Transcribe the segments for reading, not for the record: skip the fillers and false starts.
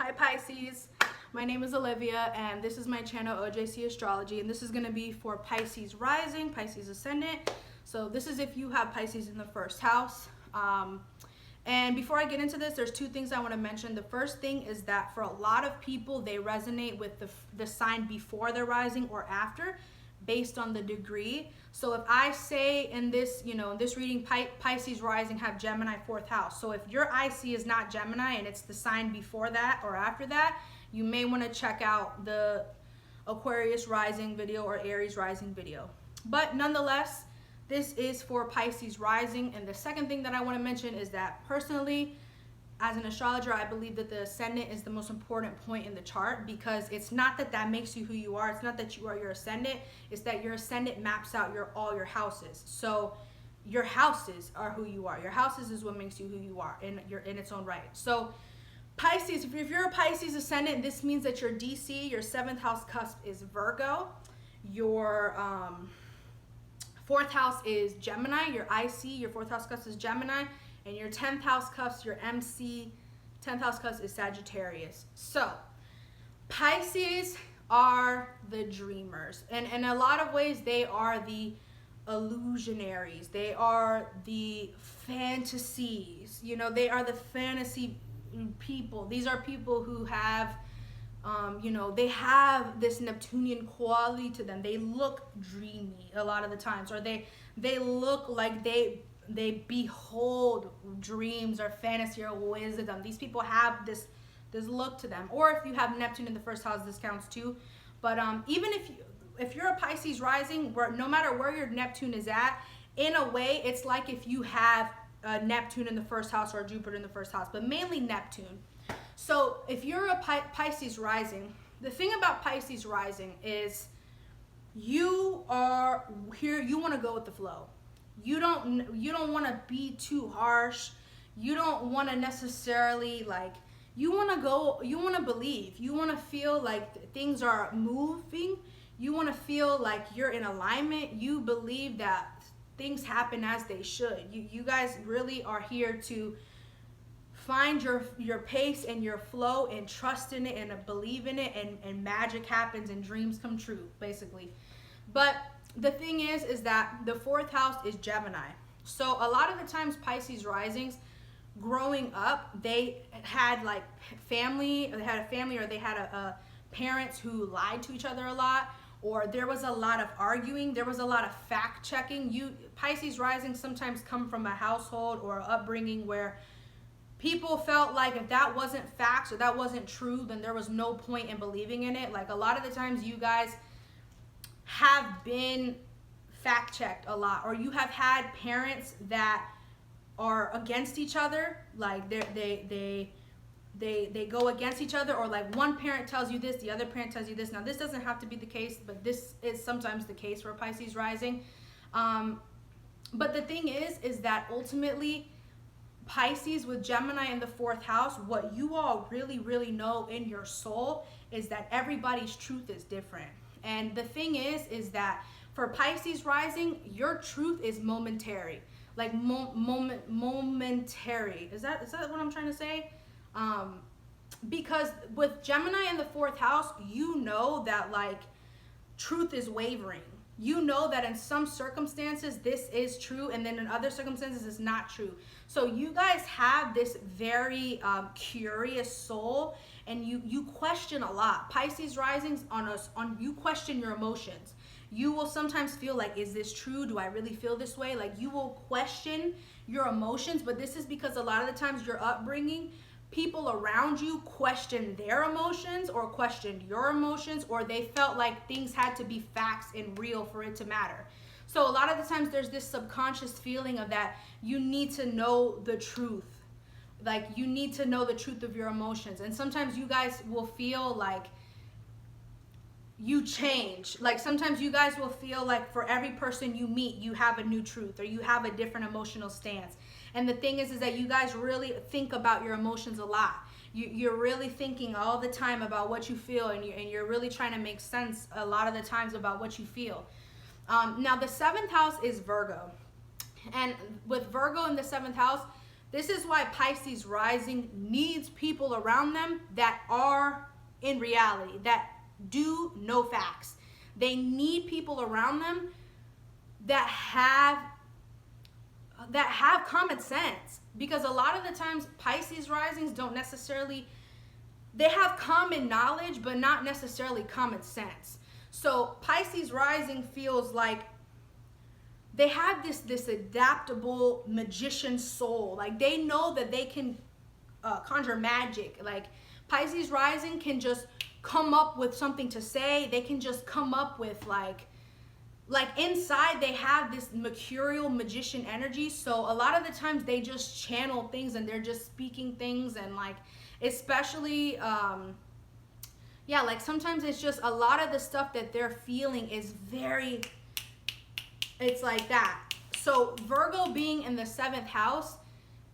Hi Pisces, my name is Olivia and this is my channel OJC Astrology, and this is going to be for Pisces rising, Pisces ascendant. So this is if you have Pisces in the first house. And before I get into this, there's two things I want to mention. The first thing is that for a lot of people, they resonate with the sign before their rising or after based on the degree. So if I say in this, in this reading, Pisces rising have Gemini fourth house. So if your IC is not Gemini and it's the sign before that or after that, you may want to check out the Aquarius rising video or Aries rising video. But nonetheless, this is for Pisces rising. And the second thing that I want to mention is that personally, as an astrologer, I believe that the ascendant is the most important point in the chart, because it's not that makes you who you are. It's not that you are your ascendant. It's that your ascendant maps out all your houses. So your houses are who you are. Your houses is what makes you who you are in its own right. So Pisces, if you're a Pisces ascendant, this means that your DC, your 7th house cusp, is Virgo. Your fourth house is Gemini. Your IC, your 4th house cusp, is Gemini. And your 10th house cusp, your MC, 10th house cusp, is Sagittarius. So Pisces are the dreamers. And in a lot of ways, they are the illusionaries. They are the fantasies. They are the fantasy people. These are people who have, they have this Neptunian quality to them. They look dreamy a lot of the times, or they look like they behold dreams or fantasy or wisdom. These people have this look to them. Or if you have Neptune in the first house, this counts too. But even if you're a Pisces rising, where no matter where your Neptune is at, in a way, it's like if you have Neptune in the first house or Jupiter in the first house, but mainly Neptune. So if you're a Pisces rising, the thing about Pisces rising is you are here, you want to go with the flow. You don't want to be too harsh. You don't want to necessarily you want to believe. You want to feel like things are moving. You want to feel like you're in alignment. You believe that things happen as they should. You guys really are here to find your pace and your flow and trust in it and believe in it, and magic happens and dreams come true, basically. But the thing is that the 4th house is Gemini. So a lot of the times Pisces risings, growing up, they had family, or they had parents who lied to each other a lot, or there was a lot of arguing, there was a lot of fact checking. Pisces rising sometimes come from a household or upbringing where people felt like if that wasn't facts or that wasn't true, then there was no point in believing in it. Like a lot of the times you guys have been fact checked a lot, or you have had parents that are against each other, like they go against each other, or like one parent tells you this, the other parent tells you this. Now this doesn't have to be the case, but this is sometimes the case for Pisces rising. But the thing is that ultimately Pisces with Gemini in the 4th house, what you all really know in your soul is that everybody's truth is different. And the thing is that for Pisces rising, your truth is momentary, like momentary. Is that what I'm trying to say? Because with Gemini in the 4th house, you know that truth is wavering. You know that in some circumstances this is true, and then in other circumstances it's not true. So you guys have this very curious soul, and you question a lot. Pisces risings you question your emotions. You will sometimes feel like, is this true? Do I really feel this way? Like you will question your emotions, but this is because a lot of the times your upbringing, people around you question their emotions or questioned your emotions, or they felt like things had to be facts and real for it to matter. So a lot of the times there's this subconscious feeling of that you need to know the truth. Like you need to know the truth of your emotions. And sometimes you guys will feel like you change. Like sometimes you guys will feel like for every person you meet, you have a new truth, or you have a different emotional stance. And the thing is that you guys really think about your emotions a lot. You're really thinking all the time about what you feel, and you're really trying to make sense a lot of the times about what you feel. Now the 7th house is Virgo. And with Virgo in the 7th house, This is why Pisces rising needs people around them that are in reality, that do know facts. They need people around them that have common sense, because a lot of the times Pisces risings don't necessarily, they have common knowledge but not necessarily common sense. So Pisces rising feels like they have this adaptable magician soul. Like they know that they can conjure magic. Like Pisces rising can just come up with something to say. They can just come up with like inside they have this mercurial magician energy. So a lot of the times they just channel things and they're just speaking things, and like especially yeah, like sometimes it's just a lot of the stuff that they're feeling is very, it's like that. So Virgo being in the 7th house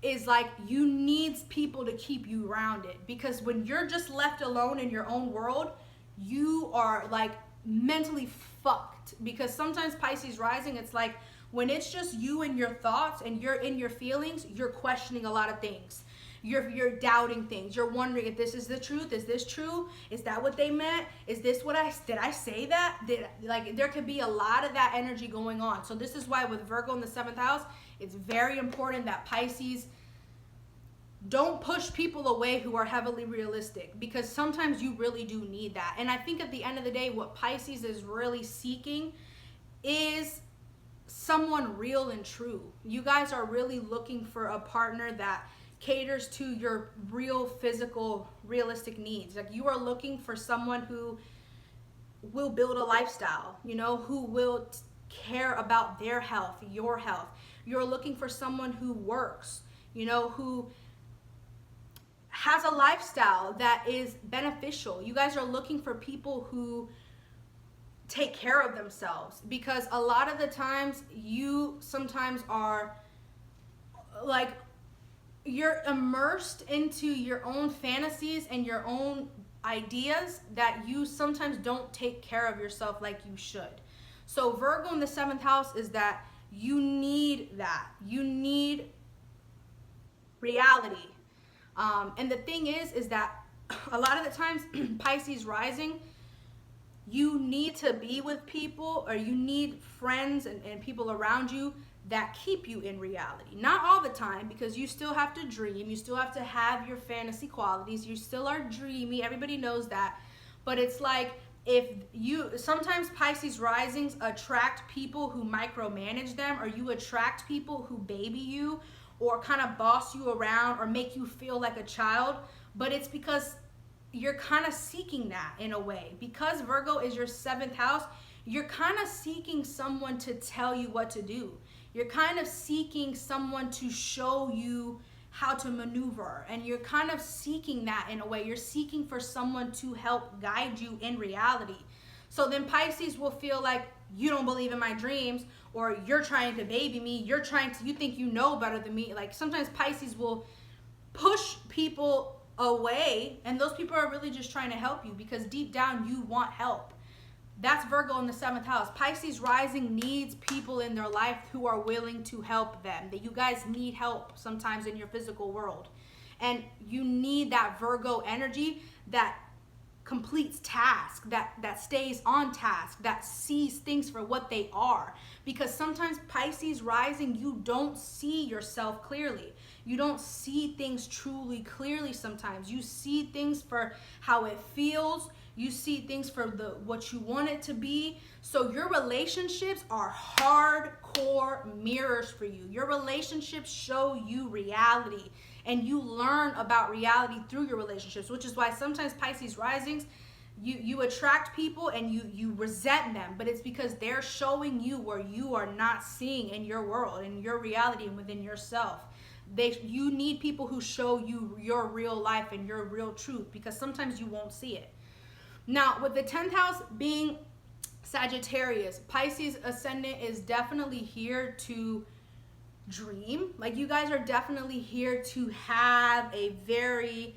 is like, you need people to keep you grounded, because when you're just left alone in your own world, you are like mentally fucked. Because sometimes Pisces rising, it's like when it's just you and your thoughts and you're in your feelings, you're questioning a lot of things. You're doubting things. You're wondering if this is the truth. Is this true? Is that what they meant? Is this what did I say that? Like there could be a lot of that energy going on. So this is why with Virgo in the 7th house, it's very important that Pisces don't push people away who are heavily realistic, because sometimes you really do need that. And I think at the end of the day, what Pisces is really seeking is someone real and true. You guys are really looking for a partner that caters to your real physical realistic needs. Like you are looking for someone who will build a lifestyle, you know, who will care about their health, your health. You're looking for someone who works, you know, who has a lifestyle that is beneficial. You guys are looking for people who take care of themselves, because a lot of the times you sometimes are like, you're immersed into your own fantasies and your own ideas that you sometimes don't take care of yourself like you should. So Virgo in the 7th house is that you need that. You need reality. And the thing is that a lot of the times Pisces rising, you need to be with people, or you need friends and people around you that keep you in reality. Not all the time, because you still have to dream, you still have to have your fantasy qualities, you still are dreamy, everybody knows that. But it's like, if you, sometimes Pisces risings attract people who micromanage them, or you attract people who baby you or kind of boss you around or make you feel like a child. But it's because you're kind of seeking that in a way. Because Virgo is your 7th house, you're kind of seeking someone to tell you what to do. You're kind of seeking someone to show you how to maneuver, and you're kind of seeking that in a way. You're seeking for someone to help guide you in reality. So then Pisces will feel like, you don't believe in my dreams, or you're trying to baby me, you think you know better than me. Like sometimes Pisces will push people away, and those people are really just trying to help you, because deep down you want help. That's Virgo in the 7th house. Pisces rising needs people in their life who are willing to help them. That you guys need help sometimes in your physical world. And you need that Virgo energy that completes tasks, that stays on task, that sees things for what they are. Because sometimes Pisces rising, you don't see yourself clearly. You don't see things truly clearly sometimes. You see things for how it feels. You see things for what you want it to be. So your relationships are hardcore mirrors for you. Your relationships show you reality, and you learn about reality through your relationships, which is why sometimes Pisces risings, you attract people and you resent them, but it's because they're showing you where you are not seeing in your world, in your reality, and within yourself. You need people who show you your real life and your real truth, because sometimes you won't see it. Now, with the 10th house being Sagittarius, Pisces ascendant is definitely here to dream. Like you guys are definitely here to have a very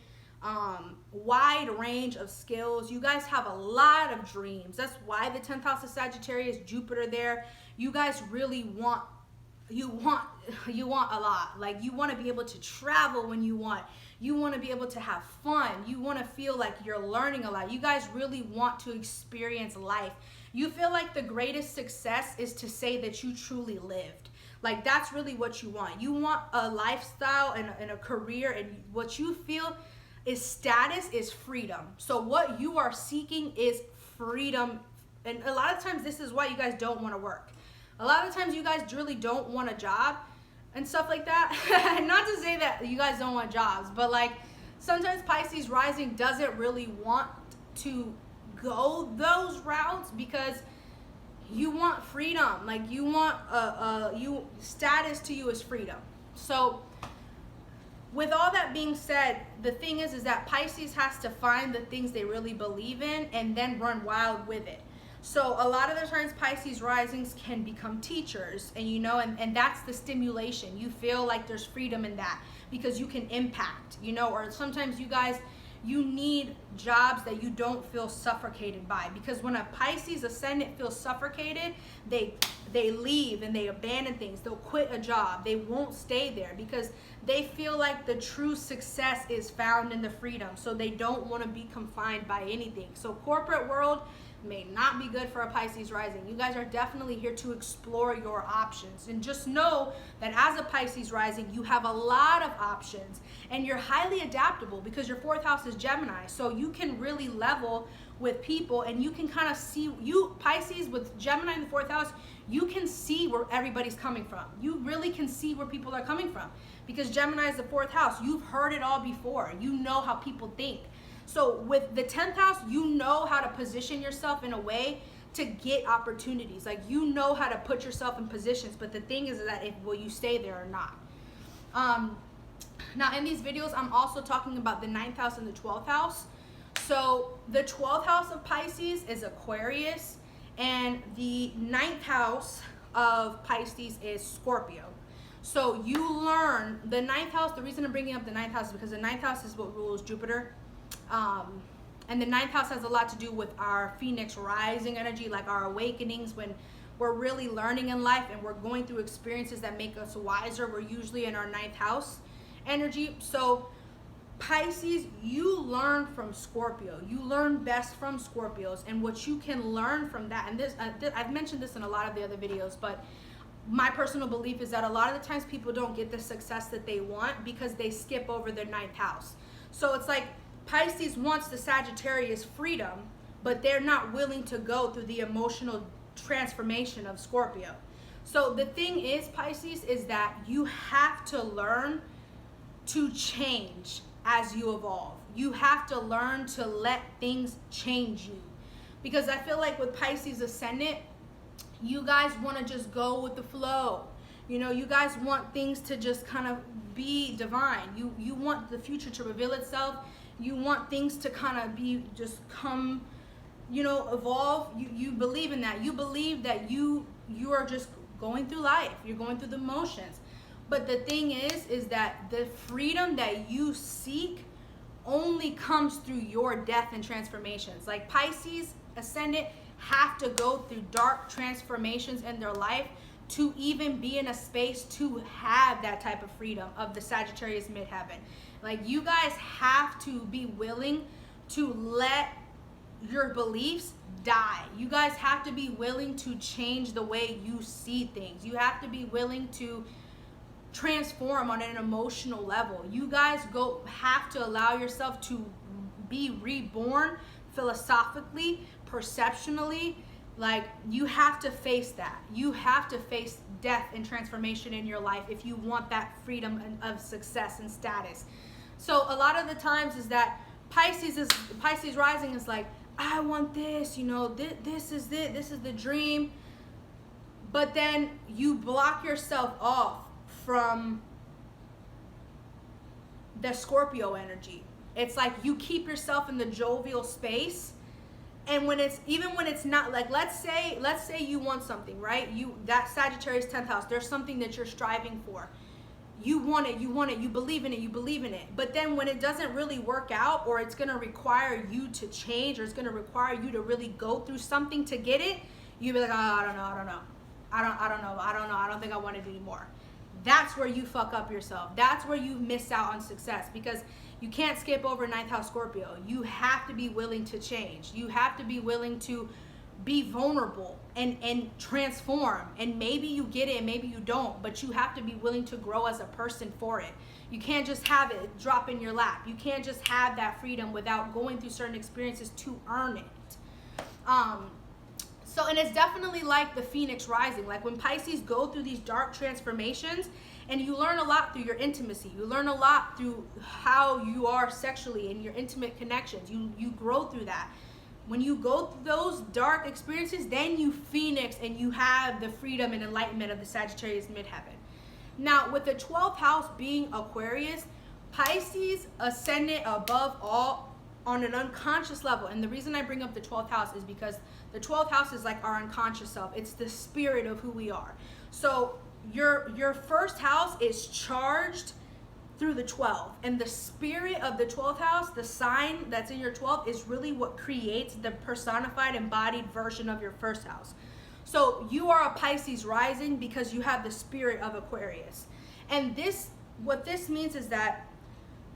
wide range of skills. You guys have a lot of dreams. That's why the 10th house of Sagittarius, Jupiter there. You guys really want you want a lot. Like, you want to be able to travel when you want. You want to be able to have fun. You want to feel like you're learning a lot. You guys really want to experience life. You feel like the greatest success is to say that you truly lived. Like, that's really what you want. You want a lifestyle and a career, and what you feel is status is freedom. So what you are seeking is freedom. And a lot of times this is why you guys don't want to work. A lot of times you guys really don't want a job and stuff like that. Not to say that you guys don't want jobs, but like, sometimes Pisces rising doesn't really want to go those routes because you want freedom. Like, you want status to you is freedom. So with all that being said, the thing is that Pisces has to find the things they really believe in and then run wild with it. So a lot of the times Pisces risings can become teachers, and and that's the stimulation. You feel like there's freedom in that because you can impact, or sometimes you guys, you need jobs that you don't feel suffocated by, because when a Pisces ascendant feels suffocated, they leave and they abandon things. They'll quit a job. They won't stay there because they feel like the true success is found in the freedom. So they don't want to be confined by anything. So corporate world may not be good for a Pisces rising. You guys are definitely here to explore your options, and just know that as a Pisces rising, you have a lot of options, and you're highly adaptable because your fourth house is Gemini. So you can really level with people, and you can kind of see, you Pisces with Gemini in the fourth house, you can see where everybody's coming from. You really can see where people are coming from because Gemini is the fourth house. You've heard it all before. You know how people think. So with the 10th house, you know how to position yourself in a way to get opportunities. Like, you know how to put yourself in positions, but the thing is that will you stay there or not? Now in these videos, I'm also talking about the 9th house and the 12th house. So the 12th house of Pisces is Aquarius, and the 9th house of Pisces is Scorpio. So you learn the 9th house. The reason I'm bringing up the 9th house is because the 9th house is what rules Jupiter. And the 9th house has a lot to do with our Phoenix rising energy, like our awakenings, when we're really learning in life and we're going through experiences that make us wiser. We're usually in our 9th house energy. So Pisces, you learn from Scorpio. You learn best from Scorpios, and what you can learn from that. And this, I've mentioned this in a lot of the other videos, but my personal belief is that a lot of the times people don't get the success that they want because they skip over their 9th house. So it's like, Pisces wants the Sagittarius freedom, but they're not willing to go through the emotional transformation of Scorpio. So the thing is, Pisces, is that you have to learn to change as you evolve. You have to learn to let things change you. Because I feel like with Pisces ascendant, you guys want to just go with the flow. You guys want things to just kind of be divine. You want the future to reveal itself. You want things to kind of come, evolve. You believe in that. You believe that you are just going through life. You're going through the motions. But the thing is that the freedom that you seek only comes through your death and transformations. Like, Pisces ascendant have to go through dark transformations in their life to even be in a space to have that type of freedom of the Sagittarius Midheaven. Like, you guys have to be willing to let your beliefs die. You guys have to be willing to change the way you see things. You have to be willing to transform on an emotional level. You guys have to allow yourself to be reborn philosophically, perceptionally. Like, you have to face that. You have to face death and transformation in your life if you want that freedom of success and status. So a lot of the times is that Pisces rising is like, I want this, this is it, this is the dream. But then you block yourself off from the Scorpio energy. It's like you keep yourself in the jovial space. And when it's not, like, let's say you want something, right? That Sagittarius 10th house, there's something that you're striving for. You want it, you believe in it. But then when it doesn't really work out, or it's going to require you to change, or it's going to require you to really go through something to get it, you'll be like, oh, I don't know. I don't think I want it anymore. That's where you fuck up yourself. That's where you miss out on success, because you can't skip over ninth house Scorpio. You have to be willing to change. You have to be willing to be vulnerable and transform. And maybe you get it and maybe you don't, but you have to be willing to grow as a person for it. You can't just have it drop in your lap. You can't just have that freedom without going through certain experiences to earn it. So, and it's definitely like the Phoenix rising. Like when Pisces go through these dark transformations, and you learn a lot through your intimacy. You learn a lot through how you are sexually and your intimate connections. You grow through that. When you go through those dark experiences, then you Phoenix and you have the freedom and enlightenment of the Sagittarius Midheaven. Now, with the 12th house being Aquarius, Pisces ascendant above all on an unconscious level. And the reason I bring up the 12th house is because the 12th house is like our unconscious self. It's the spirit of who we are. So your first house is charged through the 12th, and the spirit of the 12th house, the sign that's in your 12th, is really what creates the personified embodied version of your first house. So you are a Pisces rising because you have the spirit of Aquarius. And what this means is that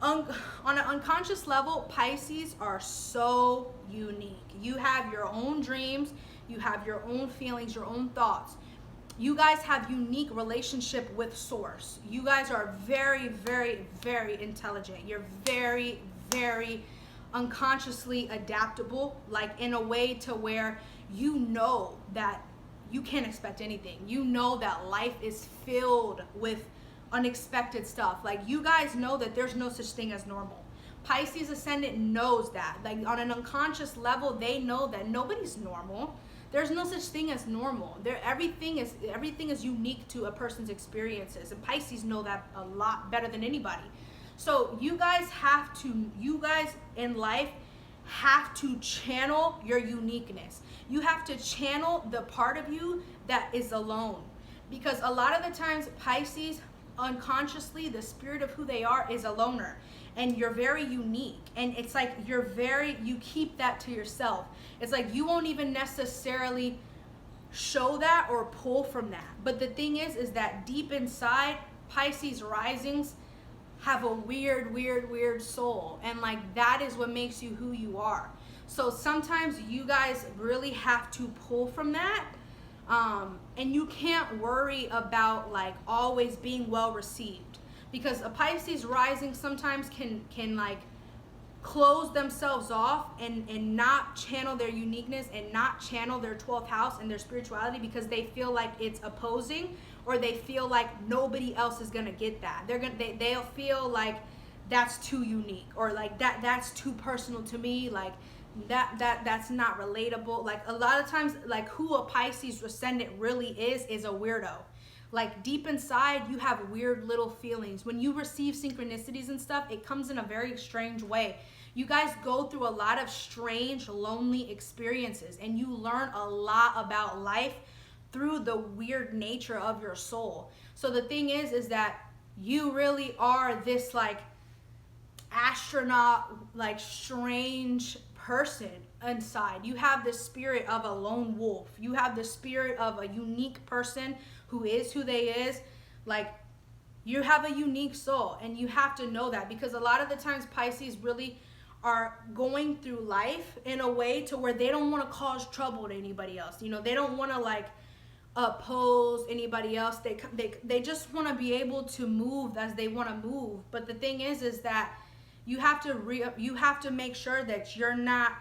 on an unconscious level, Pisces are so unique. You have your own dreams, you have your own feelings, your own thoughts. You guys have unique relationship with source. You guys are very, very, very intelligent. You're very, very unconsciously adaptable, like in a way to where you know that you can't expect anything. You know that life is filled with unexpected stuff. Like you guys know that there's no such thing as normal. Pisces ascendant knows that. Like on an unconscious level, they know that nobody's normal. There's no such thing as normal. Everything is unique to a person's experiences, and Pisces know that a lot better than anybody. So you guys in life have to channel your uniqueness. You have to channel the part of you that is alone, because a lot of the times Pisces unconsciously, the spirit of who they are is a loner, and you're very unique, and it's like you keep that to yourself. It's like you won't even necessarily show that or pull from that. But the thing is that deep inside, Pisces risings have a weird soul, and like that is what makes you who you are. So sometimes you guys really have to pull from that. And you can't worry about like always being well received, because a Pisces rising sometimes can like close themselves off and not channel their uniqueness and not channel their 12th house and their spirituality, because they feel like it's opposing, or they feel like nobody else is gonna get that. They'll feel like that's too unique, or like that's too personal to me, like that's not relatable. Like a lot of times, like who a Pisces ascendant really is a weirdo. Like deep inside, you have weird little feelings. When you receive synchronicities and stuff, it comes in a very strange way. You guys go through a lot of strange, lonely experiences, and you learn a lot about life through the weird nature of your soul. So the thing is that you really are this like astronaut, like strange person inside. You have the spirit of a lone wolf. You have the spirit of a unique person who is who they is. Like you have a unique soul, and you have to know that, because a lot of the times Pisces really are going through life in a way to where they don't want to cause trouble to anybody else. You know, they don't want to like oppose anybody else. They just want to be able to move as they want to move. But the thing is that you have to make sure that you're not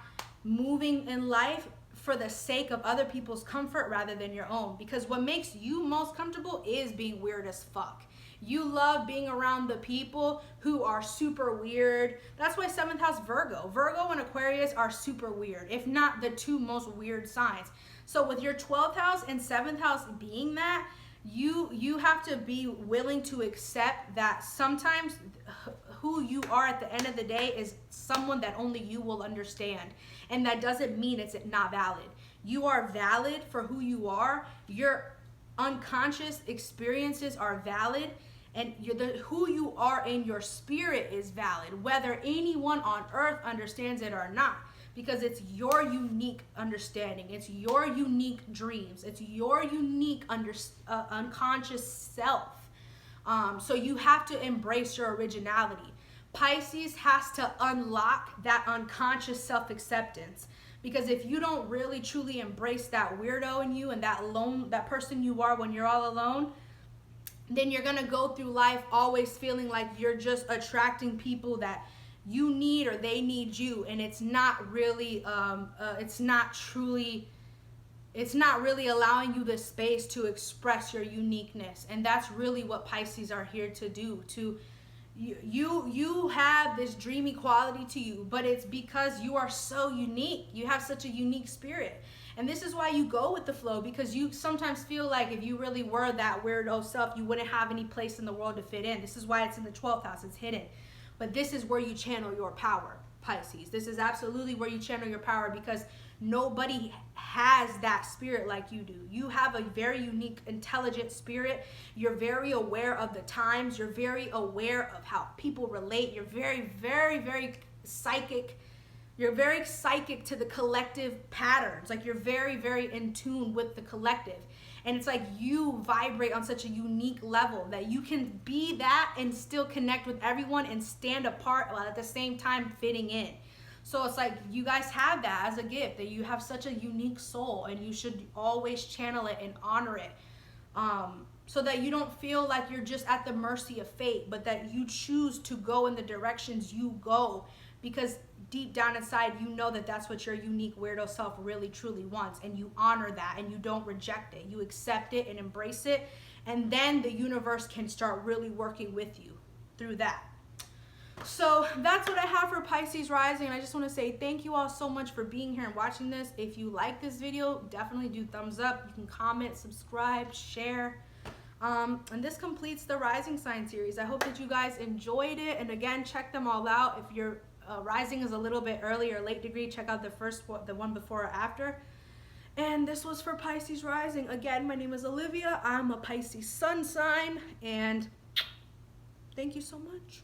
moving in life for the sake of other people's comfort rather than your own, because what makes you most comfortable is being weird as fuck. You love being around the people who are super weird. That's why 7th house Virgo and Aquarius are super weird, if not the two most weird signs. So with your 12th house and 7th house being that, you have to be willing to accept that sometimes who you are at the end of the day is someone that only you will understand. And that doesn't mean it's not valid. You are valid for who you are. Your unconscious experiences are valid. And who you are in your spirit is valid, whether anyone on earth understands it or not, because it's your unique understanding. It's your unique dreams. It's your unique unconscious self. So you have to embrace your originality. Pisces has to unlock that unconscious self-acceptance, because if you don't really truly embrace that weirdo in you and that person you are when you're all alone, then you're gonna go through life always feeling like you're just attracting people that you need or they need you, and it's not really it's not really allowing you the space to express your uniqueness. And that's really what Pisces are here to do. You have this dreamy quality to you, but it's because you are so unique. You have such a unique spirit. And this is why you go with the flow, because you sometimes feel like if you really were that weirdo self, you wouldn't have any place in the world to fit in. This is why it's in the 12th house. It's hidden. But this is where you channel your power, Pisces. This is absolutely where you channel your power, because nobody has that spirit like you do. You have a very unique, intelligent spirit. You're very aware of the times. You're very aware of how people relate. You're very, very, very psychic. You're very psychic to the collective patterns. Like, you're very, very in tune with the collective. And it's like you vibrate on such a unique level that you can be that and still connect with everyone and stand apart while at the same time fitting in. So it's like you guys have that as a gift, that you have such a unique soul, and you should always channel it and honor it, so that you don't feel like you're just at the mercy of fate, but that you choose to go in the directions you go, because deep down inside you know that that's what your unique weirdo self really truly wants, and you honor that and you don't reject it. You accept it and embrace it, and then the universe can start really working with you through that. So that's what I have for Pisces rising. And I just want to say thank you all so much for being here and watching this. If you like this video, definitely do thumbs up. You can comment, subscribe, share. And this completes the rising sign series. I hope that you guys enjoyed it. And again, check them all out. If your rising is a little bit early or late degree, check out the one before or after. And this was for Pisces rising. Again, my name is Olivia. I'm a Pisces sun sign. And thank you so much.